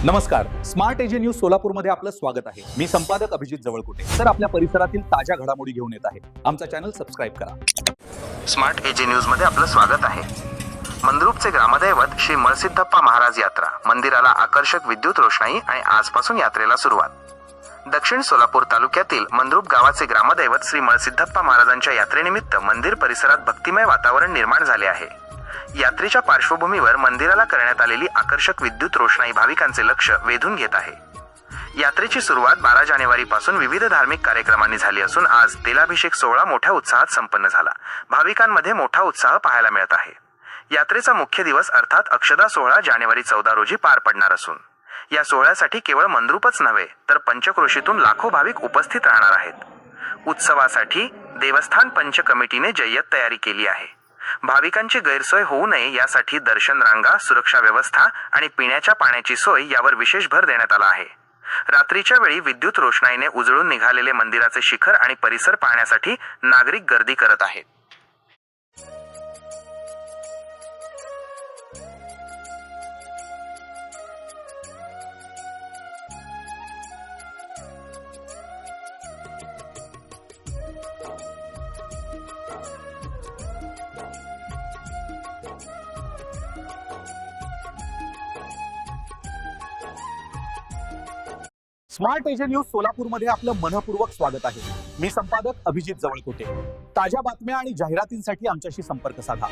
नमस्कार, smart AJ news सोलापूरमध्ये आपलं स्वागत आहे। मी संपादक अभिजित जवळकोटे। सर, आपल्या परिसरातील ताज्या घडामोडी घेऊन येत आहे। आमचा चॅनल सबस्क्राइब करा। स्मार्ट एजे न्यूज मध्ये आपलं स्वागत आहे। मंद्रुपचे ग्रामदैवत श्री मळसिद्धप्पा महाराज यात्रा मंदिराला आकर्षक विद्युत रोषणाई आणि आजपासून यात्रेला सुरुवात। दक्षिण सोलापूर तालुक्यातील मंद्रुप गावाचे ग्रामदैवत श्री मळसिद्धप्पा महाराजांच्या यात्रेनिमित्त मंदिर परिसरात भक्तिमय वातावरण निर्माण झाले आहे। यात्रेच्या पार्श्वभूमीवर मंदिराला करण्यात आलेली आकर्षक विद्युत रोषणाई भाविकांचे लक्ष वेधून घेत आहे। यात्रेची सुरुवात 12 जानेवारी पासून विविध धार्मिक कार्यक्रमांनी झाली असून आज तेलाभिषेक सोहळा मोठ्या उत्साहात संपन्न झाला। भाविकांमध्ये मोठा उत्साह पाहायला मिळत आहे। यात्रेचा मुख्य दिवस अर्थात अक्षदा सोहळा जानेवारी 14 रोजी पार पडणार असून या सोहळ्यासाठी केवळ मंद्रुपच नव्हे तर पंचक्रोशीतून लाखो भाविक उपस्थित राहणार आहेत। उत्सवासाठी देवस्थान पंच कमिटीने जय्यत तयारी केली आहे। भाविकांची गैरसोय होऊ नये यासाठी दर्शन रांगा, सुरक्षा व्यवस्था आणि पिण्याच्या पाण्याची सोय यावर विशेष भर देण्यात आला आहे। रात्रीच्या वेळी विद्युत रोषणाईने उजळून निघालेले मंदिराचे शिखर आणि परिसर पाहण्यासाठी नागरिक गर्दी करत आहेत। स्मार्ट एजे न्यूज सोलापूरमध्ये आपलं मनपूर्वक स्वागत आहे। मी संपादक अभिजित जवळकोटे। ताज्या बातम्या आणि जाहिरातींसाठी आमच्याशी संपर्क साधा।